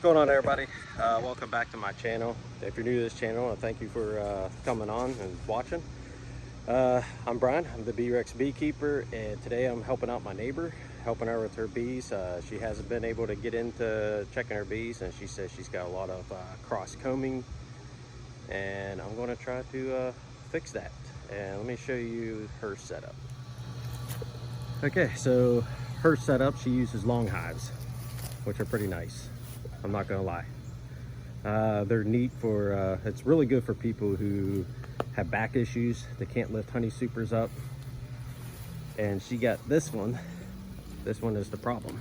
going on, everybody? Welcome back to my channel. If you're new to this channel, I thank you for coming on and watching. I'm Brian. I'm the B-Rex beekeeper, and today I'm helping out my neighbor, helping her with her bees. She hasn't been able to get into checking her bees, and she says she's got a lot of cross combing, and I'm going to try to fix that. And let me show you her setup. Okay, so her setup, she uses long hives, which are pretty nice. I'm not gonna lie. They're neat for, it's really good for people who have back issues. They can't lift honey supers up. And she got this one. This one is the problem.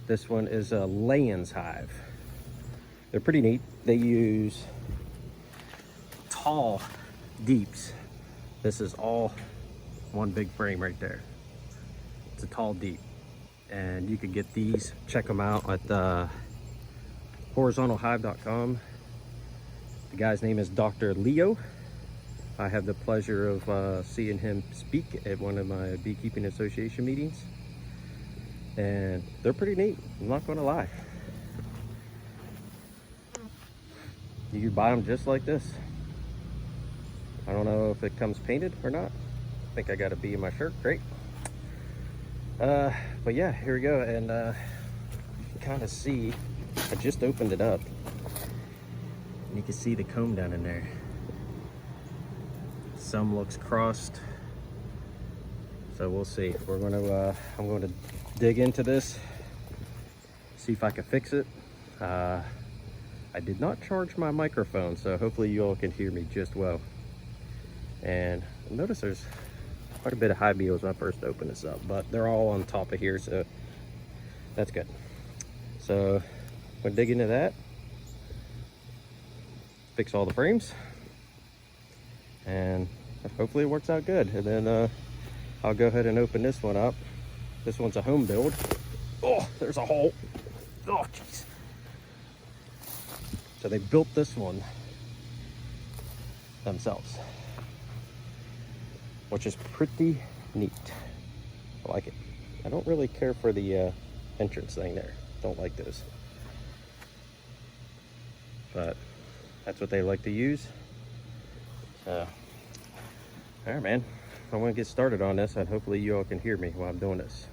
This one is a Layens hive. They're pretty neat. They use tall deeps. This is all one big frame right there. It's a tall deep. And you can get these, check them out at horizontalhive.com. The guy's name is Dr. Leo. I have the pleasure of seeing him speak at one of my beekeeping association meetings, and they're pretty neat. I'm not gonna lie. You can buy them just like this. I don't know if it comes painted or not. I think I got a bee in my shirt. Great. But yeah, here we go. And you can kind of see, I just opened it up, and you can see the comb down in there. Some looks crossed, so we'll see. We're going to I'm going to dig into this, see if I can fix it. I did not charge my microphone, so hopefully you all can hear me just well. And notice there's quite a bit of hive beetles when I first opened this up, but they're all on top of here, so that's good. So I'm gonna dig into that, fix all the frames, and hopefully it works out good. And then I'll go ahead and open this one up. This one's a home build. Oh, there's a hole. Oh, jeez. So they built this one themselves, which is pretty neat. I like it. I don't really care for the entrance thing there. Don't like those. But that's what they like to use. So, all right, man. I'm gonna get started on this, and hopefully you all can hear me while I'm doing this.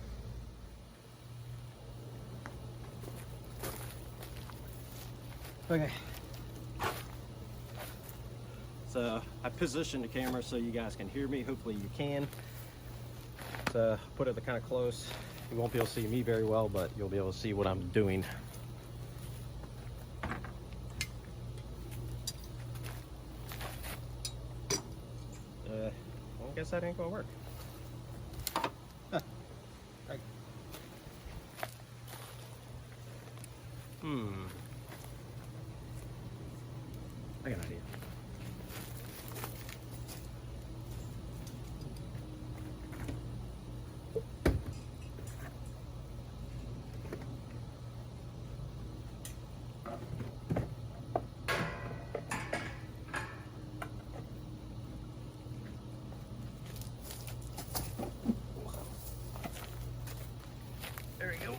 Okay. So I positioned the camera so you guys can hear me. Hopefully you can. So put it kind of close. You won't be able to see me very well, but you'll be able to see what I'm doing. Well, I guess that ain't gonna work. Huh. Right. I got an idea. There we go.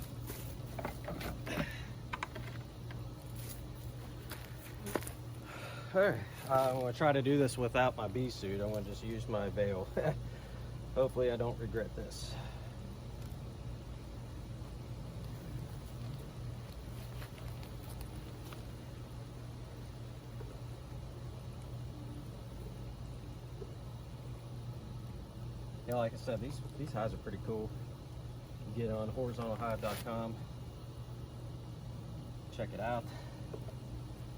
All right, I'm gonna try to do this without my bee suit. I'm gonna just use my veil. Hopefully I don't regret this. Yeah, like I said, these hives are pretty cool. You can get on horizontalhive.com. Check it out.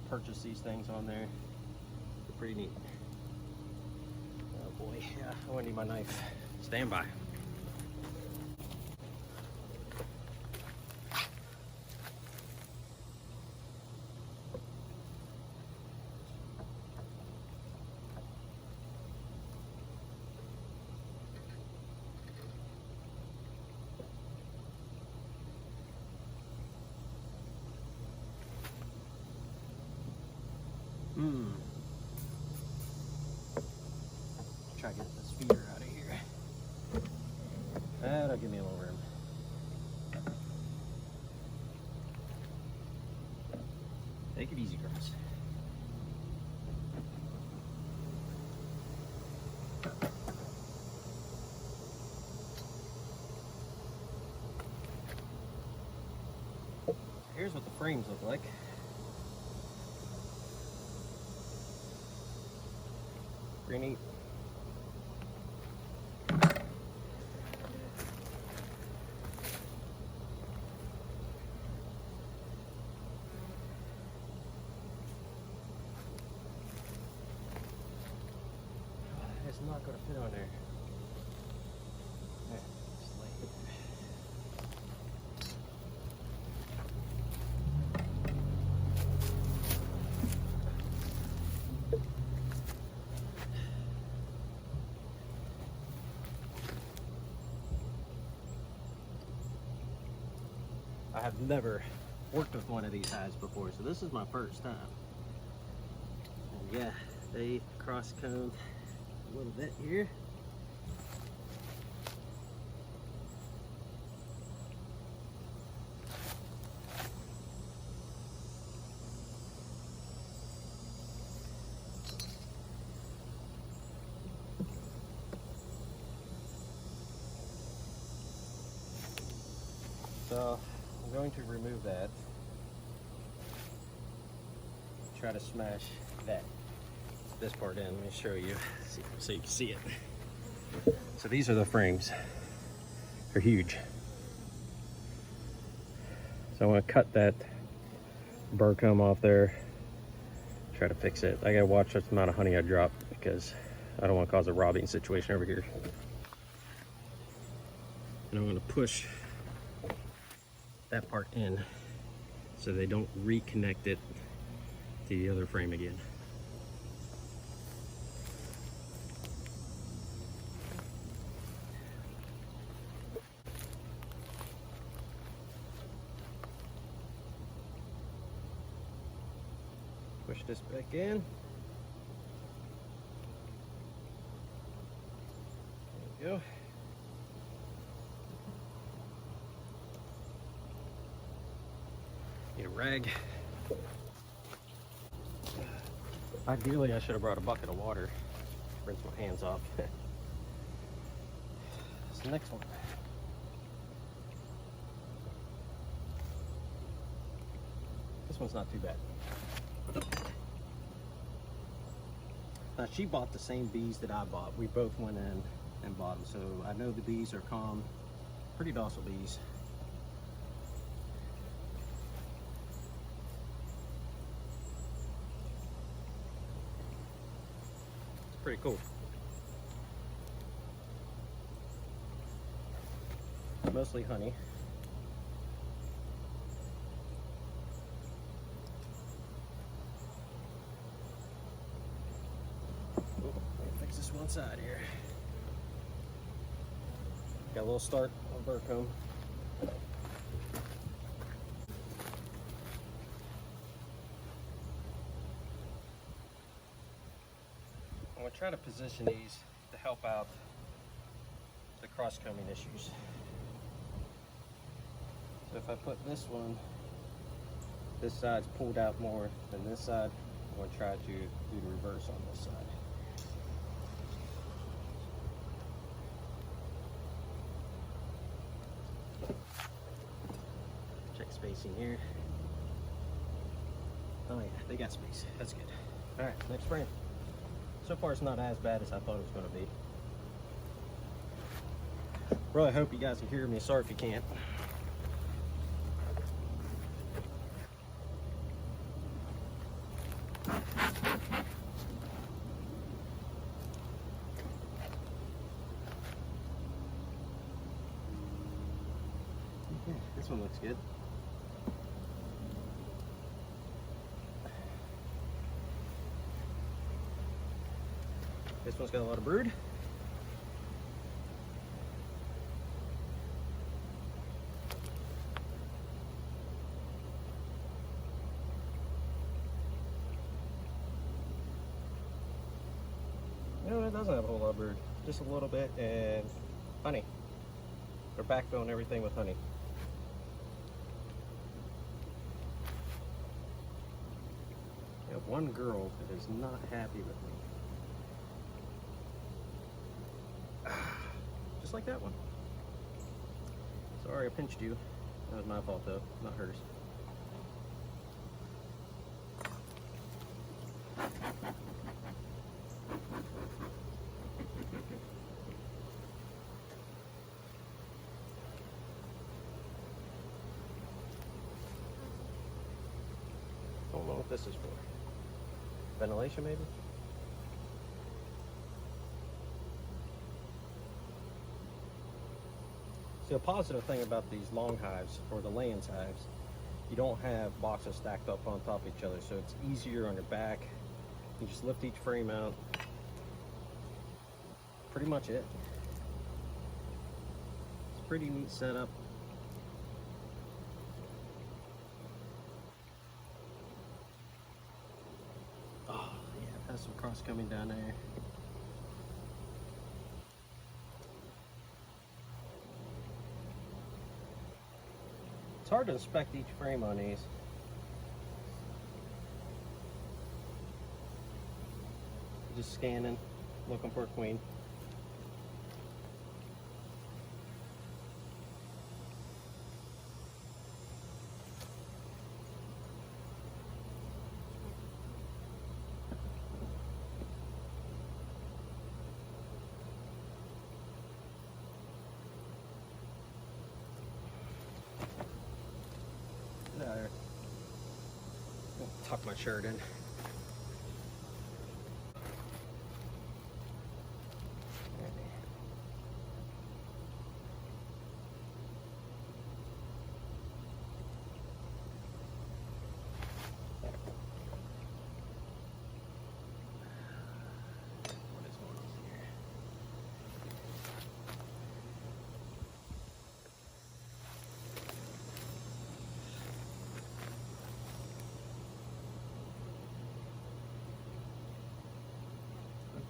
Purchase these things on there. Pretty neat. Oh boy, yeah, I'm gonna need my knife. Stand by. Try to get this feeder out of here. That'll give me a little room. Take it easy, Grace. Here's what the frames look like. Pretty neat. It's not going to fit on there. There, just lay it I have never worked with one of these hives before, so this is my first time. And yeah, they cross-combed a little bit here. So I'm going to remove that. Try to smash this part in. Let me show you so you can see it. So these are the frames. They're huge. So I want to cut that burr comb off there. Try to fix it. I gotta watch the amount of honey I drop because I don't want to cause a robbing situation over here. And I'm going to push that part in so they don't reconnect it to the other frame again. Push this back in. There we go. Need a rag. Ideally, I should have brought a bucket of water. Rinse my hands off. That's the next one. This one's not too bad. Now, she bought the same bees that I bought. We both went in and bought them, so I know the bees are calm, pretty docile bees. Pretty cool. Mostly honey. Oh, let me fix this one side here. Got a little start on burr comb. I'm going to try to position these to help out the cross-combing issues. So if I put this one, this side's pulled out more than this side, I'm going to try to do the reverse on this side. Check spacing here. Oh yeah, they got space. That's good. All right, next frame. So far, it's not as bad as I thought it was going to be. Really hope you guys can hear me. Sorry if you can't. Okay, this one looks good. This one's got a lot of brood. No, it doesn't have a whole lot of brood. Just a little bit, and honey. They're backfilling everything with honey. one girl that is not happy with me. Just like that one. Sorry I pinched you. That was my fault though, not hers. Don't know what this is for. Ventilation maybe? See, a positive thing about these long hives, or the Layens hives, you don't have boxes stacked up on top of each other, so it's easier on your back. You just lift each frame out. Pretty much it. It's a pretty neat setup. Oh yeah, it has some cross coming down there. It's hard to inspect each frame on these. Just scanning, looking for a queen. There. Tuck my shirt in.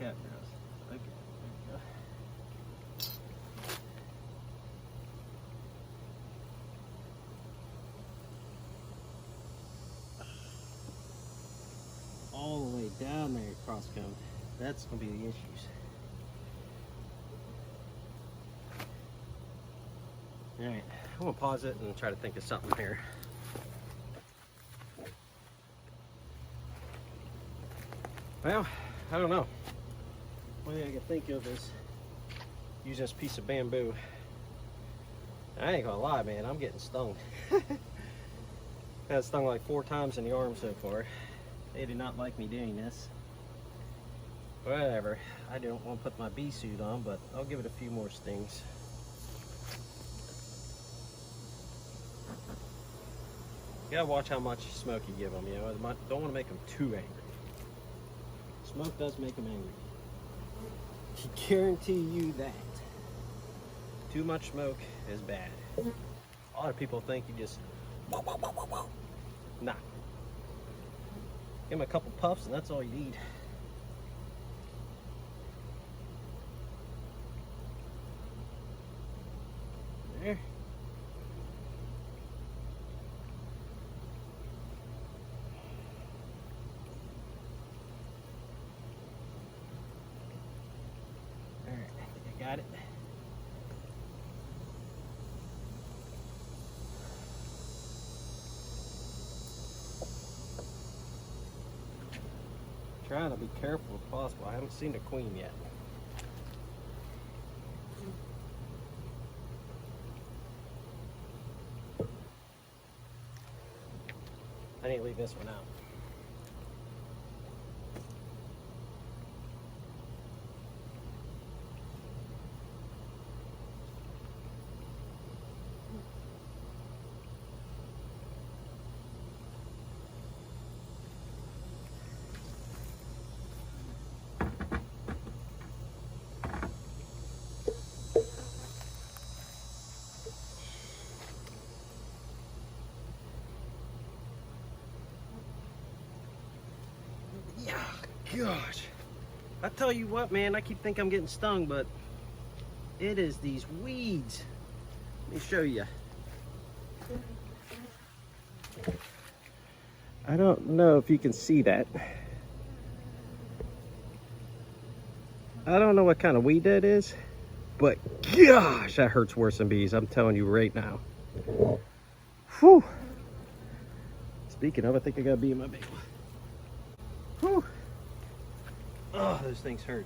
Yeah, girls. Okay, there we go. All the way down there across come. That's gonna be the issues. Alright, I'm gonna pause it and try to think of something here. Well, I don't know. One thing I can think of is using this piece of bamboo. I ain't gonna lie, man, I'm getting stung. Got stung like 4 times in the arm so far. They do not like me doing this. Whatever. I don't want to put my bee suit on, but I'll give it a few more stings. You gotta watch how much smoke you give them, you know. Don't want to make them too angry. Smoke does make them angry. I guarantee you that. Too much smoke is bad. A lot of people think you just nah. Give them a couple puffs and that's all you need. There. Alright, I think I got it. Trying to be careful if possible. I haven't seen a queen yet. I need to leave this one out. Yeah, gosh. I tell you what, man, I keep thinking I'm getting stung, but it is these weeds. Let me show you. I don't know if you can see that. I don't know what kind of weed that is, but gosh, that hurts worse than bees. I'm telling you right now. Whew. Speaking of, I think I got a bee in my bagel. Whew. Oh, those things hurt.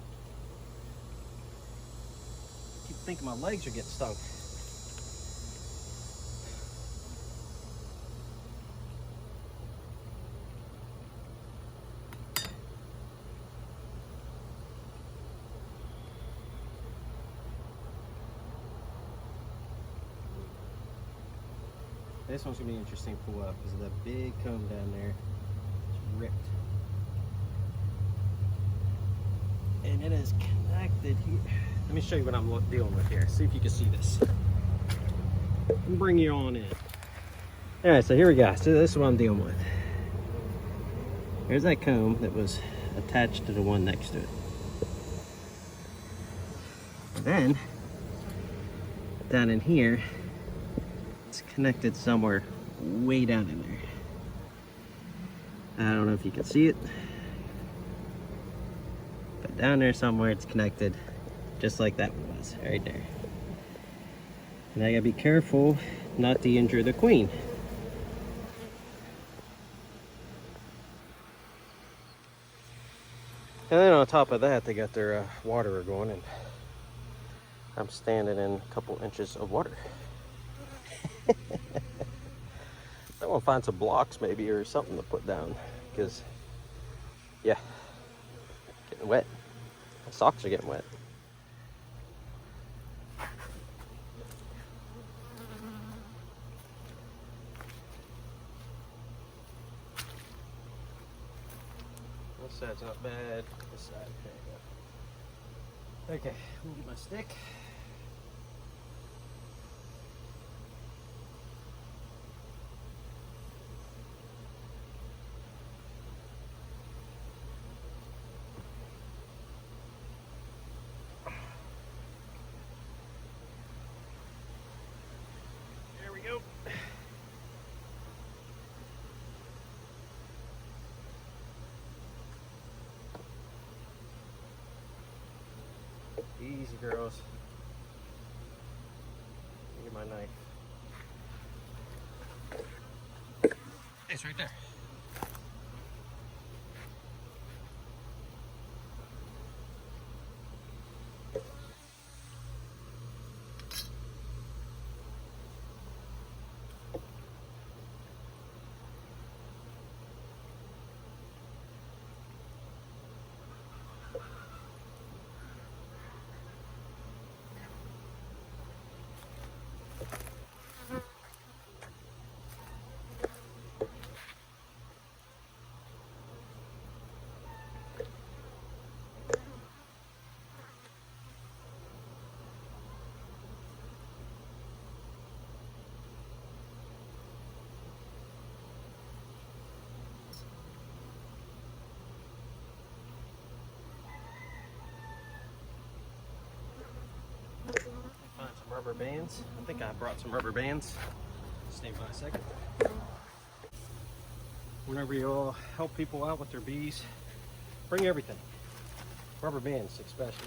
I keep thinking my legs are getting stung. This one's gonna be interesting to pull up because of that big comb down there. It's ripped. And it is connected here. Let me show you what I'm dealing with here. See if you can see this. And bring you on in. All right, so here we go. So this is what I'm dealing with. There's that comb that was attached to the one next to it. And then, down in here, it's connected somewhere way down in there. I don't know if you can see it. But down there somewhere it's connected, just like that one was, right there. And I gotta be careful not to injure the queen. And then on top of that, they got their waterer going, and I'm standing in a couple inches of water. I want to find some blocks maybe or something to put down, because yeah, getting wet. My socks are getting wet. This side's not bad. This side, there you go. Okay, let me get my stick. There we go. Easy, girls. Get my knife. It's right there. Find some rubber bands. I think I brought some rubber bands. Stand by a second. Whenever you all help people out with their bees, bring everything. Rubber bands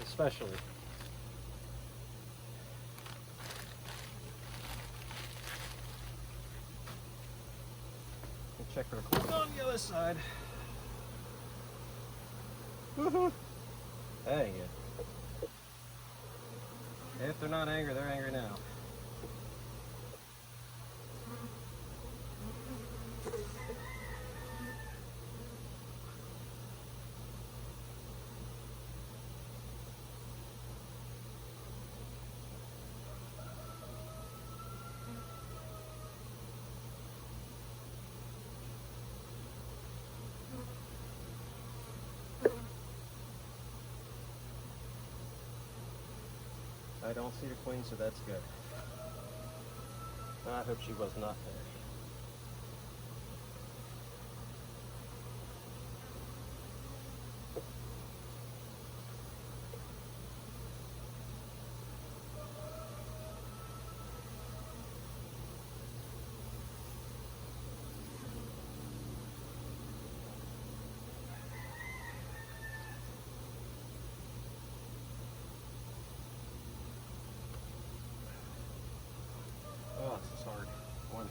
especially. Check for a clue on the other side. Woohoo! That ain't good. If they're not angry, they're angry now. I don't see the queen, so that's good. I hope she was not there.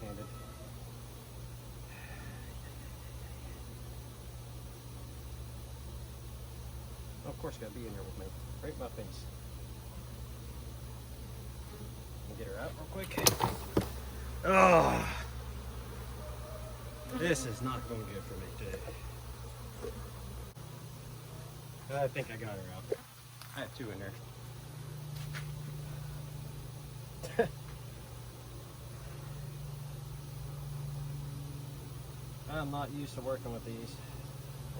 left-handed. Oh, of course, gotta be in here with me. Right in my face. Get her out real quick. Oh, this is not going good for me today. I think I got her out. I have two in there. I'm not used to working with these.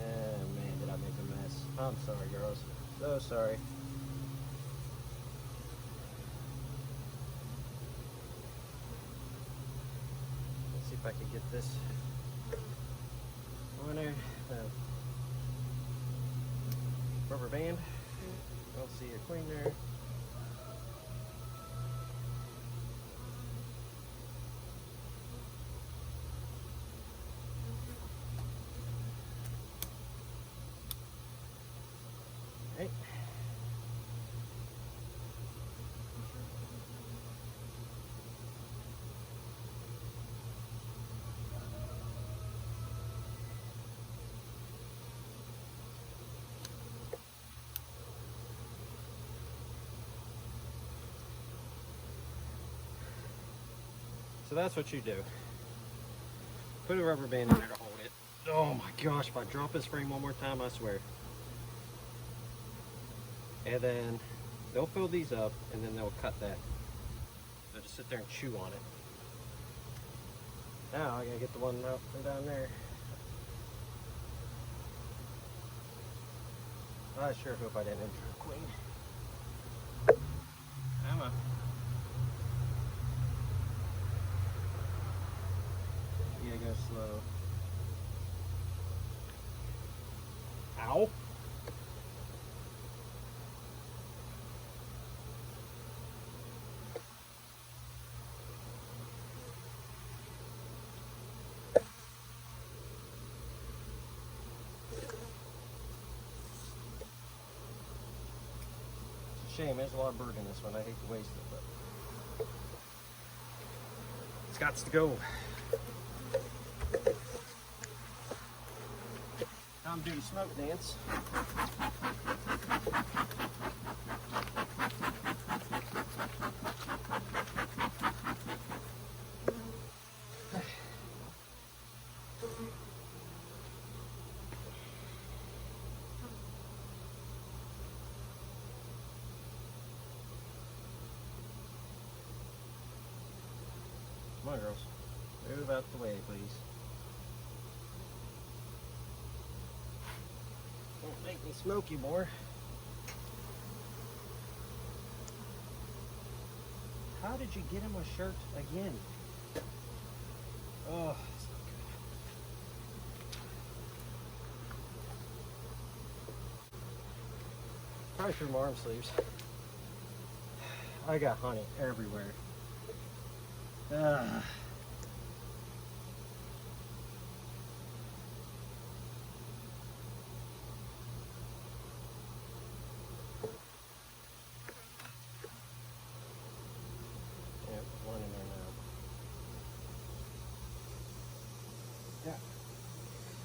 Oh man, did I make a mess. I'm sorry, girls. So sorry. Let's see if I can get this on there. Rubber band. I don't see a queen there. Right. So that's what you do. Put a rubber band in there to hold it. Oh my gosh, if I drop this frame one more time, I swear. And then they'll fill these up and then they'll cut that. They'll just sit there and chew on it. Now I gotta get the one out from down there. I sure hope I didn't enter a queen. Emma. You gotta go slow. Ow. Shame, there's a lot of bird in this one. I hate to waste it, but it's got to go. Now I'm doing smoke dance. Come on, girls. Move out the way, please. Don't make me smoke you more. How did you get in my shirt again? Oh, it's not good. Probably through my arm sleeves. I got honey everywhere. Ah. Yeah, one in there now. Yeah.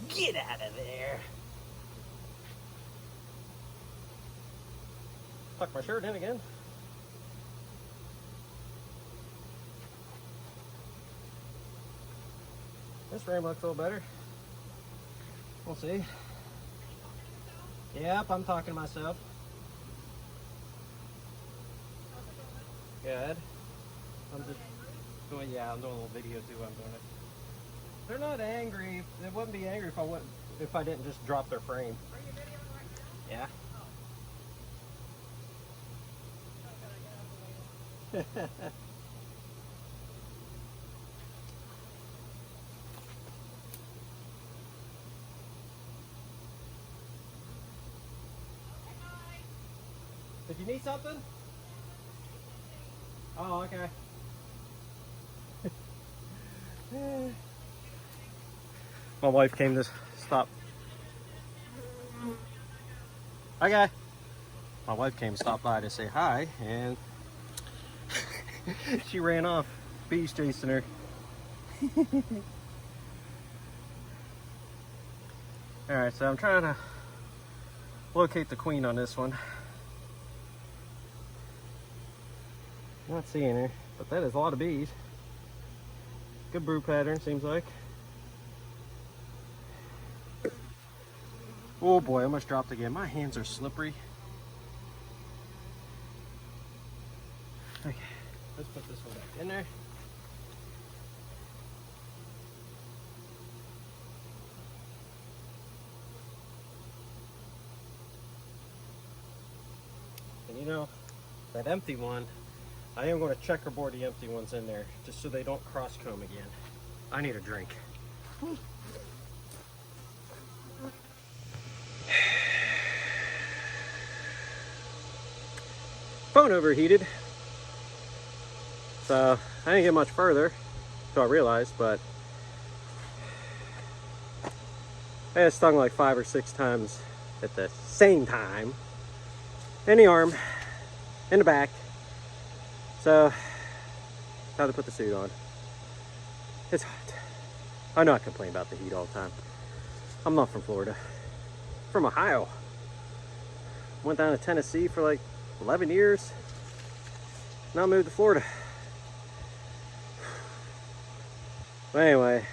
Get out of there. Tuck my shirt in again. This frame looks a little better. We'll see. Yep, I'm talking to myself. Good. I'm just doing, yeah, I'm doing a little video too. I'm doing it. They're not angry. They wouldn't be angry if I didn't just drop their frame. Are you videoing right now? Yeah. Did you need something? Oh, okay. My wife came to stop. Okay. My wife came to stop by to say hi, and she ran off. Bees chasing her. Alright, so I'm trying to locate the queen on this one. Not seeing her, but that is a lot of bees. Good brood pattern, seems like. Oh boy, I almost dropped again. My hands are slippery. Okay, let's put this one back in there. And you know, that empty one, I am going to checkerboard the empty ones in there just so they don't cross comb again. I need a drink. Phone overheated, so I didn't get much further until I realized, but I got stung like 5 or 6 times at the same time. In the arm, in the back. So, time to put the suit on. It's hot. I know I complain about the heat all the time. I'm not from Florida. I'm from Ohio. Went down to Tennessee for like 11 years. Now I moved to Florida. But anyway,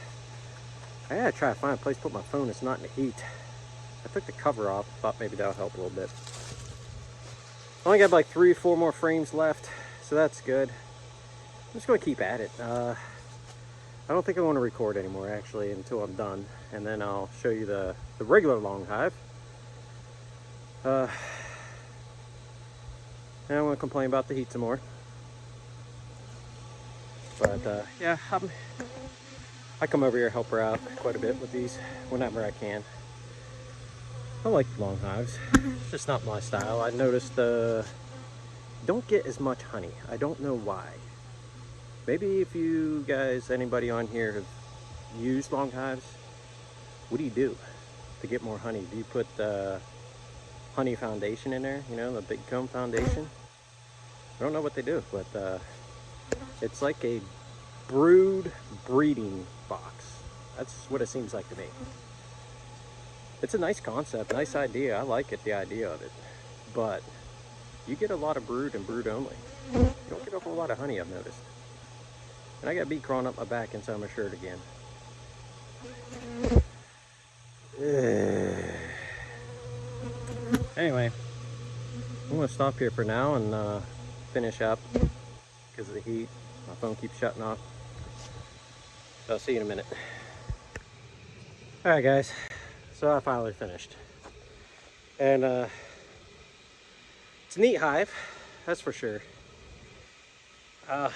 I gotta try to find a place to put my phone that's not in the heat. I took the cover off, thought maybe that'll help a little bit. I only got like 3 or 4 more frames left, so that's good. I'm just gonna keep at it. I don't think I want to record anymore actually until I'm done, and then I'll show you the regular long hive. And I want to complain about the heat some more. But yeah, I come over here, help her out quite a bit with these whenever I can. I like long hives. It's just not my style. I noticed don't get as much honey. I don't know why. Maybe if you guys, anybody on here have used long hives, what do you do to get more honey? Do you put honey foundation in there, you know, the big comb foundation? I don't know what they do, but it's like a brood breeding box. That's what it seems like to me. It's a nice concept, nice idea. I like it, the idea of it, but you get a lot of brood and brood only. You don't get a whole lot of honey, I've noticed. And I got a bee crawling up my back inside my shirt again. Anyway, I'm gonna stop here for now and finish up because of the heat. My phone keeps shutting off. So I'll see you in a minute. All right, guys. So I finally finished, and it's a neat hive, that's for sure. I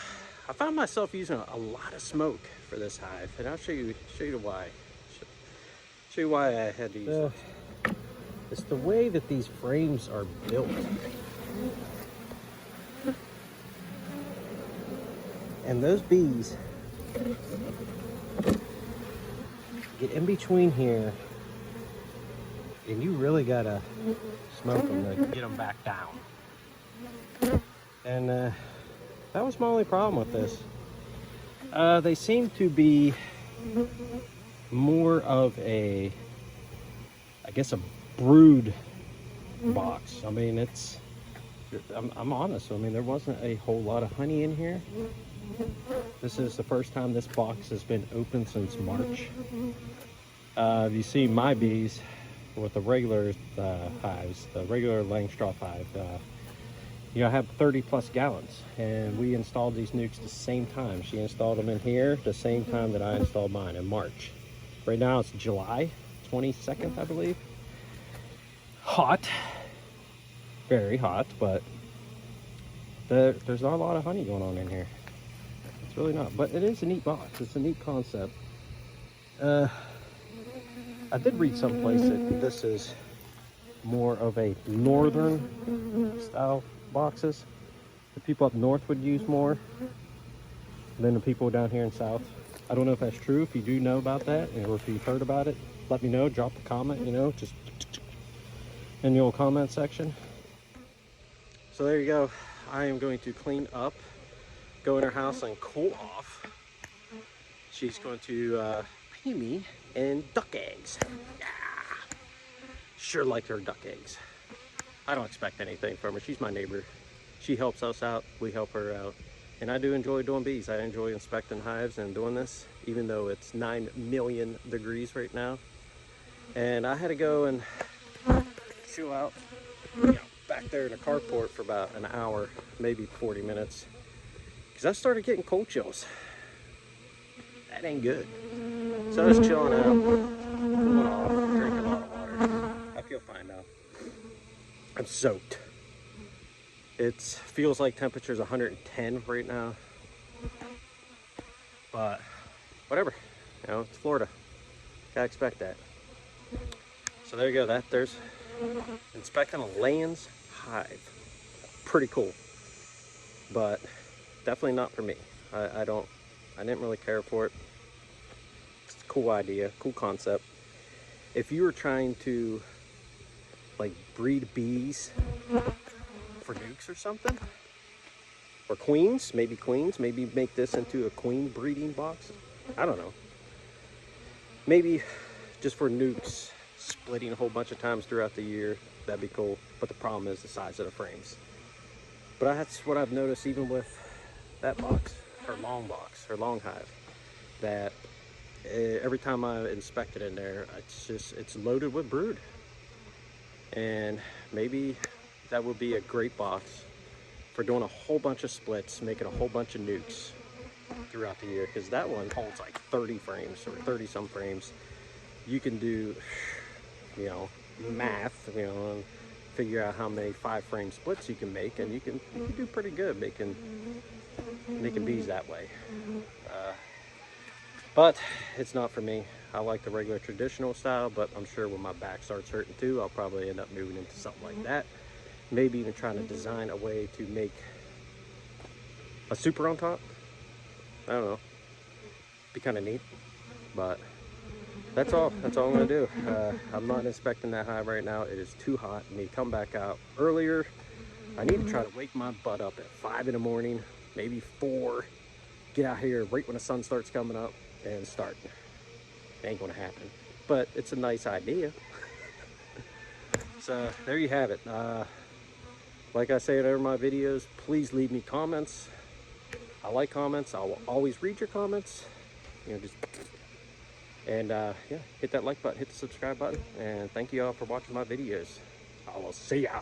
found myself using a lot of smoke for this hive, and I'll show you why. Show you why I had to use it. It's the way that these frames are built. And those bees get in between here, and you really gotta smoke them to get them back down. And that was my only problem with this. They seem to be more of a, I guess, a brood box. I mean, I'm honest. I mean, there wasn't a whole lot of honey in here. This is the first time this box has been open since March. You see my bees with the regular hives, the regular Langstroth hive, you know, I have 30 plus gallons, and we installed these nukes the same time. She installed them in here the same time that I installed mine in March. Right now it's July 22nd, I believe. Hot, very hot, but there's not a lot of honey going on in here. It's really not, but it is a neat box. It's a neat concept. I did read someplace that this is more of a northern style boxes. The people up north would use more than the people down here in south. I don't know if that's true. If you do know about that, or if you've heard about it, let me know. Drop a comment, you know, just in the old comment section. So there you go. I am going to clean up, go in our house and cool off, she's going to pay me in duck eggs. Yeah. Sure like her duck eggs. I don't expect anything from her. She's my neighbor. She helps us out, we help her out. And I do enjoy doing bees. I enjoy inspecting hives and doing this, even though it's 9 million degrees right now. And I had to go and chill out, back there in the carport for about an hour, maybe 40 minutes. Because I started getting cold chills. That ain't good. So I was chilling out, cooling off, drinking a lot of water. I feel fine now. I'm soaked. It feels like temperature's 110 right now. But whatever, it's Florida. Gotta expect that. So there you go. There's inspecting a Layens hive. Pretty cool, but definitely not for me. I didn't really care for it. It's a cool idea, cool concept. If you were trying to like breed bees for nukes or something, or queens, maybe make this into a queen breeding box. I don't know. Maybe just for nukes, splitting a whole bunch of times throughout the year, that'd be cool. But the problem is the size of the frames. But that's what I've noticed even with that box, her long hive, that every time I inspect it in there, it's loaded with brood. And maybe that would be a great box for doing a whole bunch of splits, making a whole bunch of nukes throughout the year, because that one holds like 30 frames or 30 some frames. You can do, math, and figure out how many 5-frame splits you can make, and you can do pretty good making bees that way. But it's not for me. I like the regular traditional style, but I'm sure when my back starts hurting too, I'll probably end up moving into something like that. Maybe even trying to design a way to make a super on top. I don't know. Be kind of neat. But that's all I'm gonna do. I'm not inspecting that hive right now. It is too hot. I need to come back out earlier. I need to try to wake my butt up at 5 in the morning, maybe 4. Get out here right when the sun starts coming up and start. It ain't gonna happen, but it's a nice idea. So there you have it. Like I say in every my videos, please leave me comments. I like comments. I will always read your comments. And hit that like button, hit the subscribe button, and thank you all for watching my videos. I will see ya.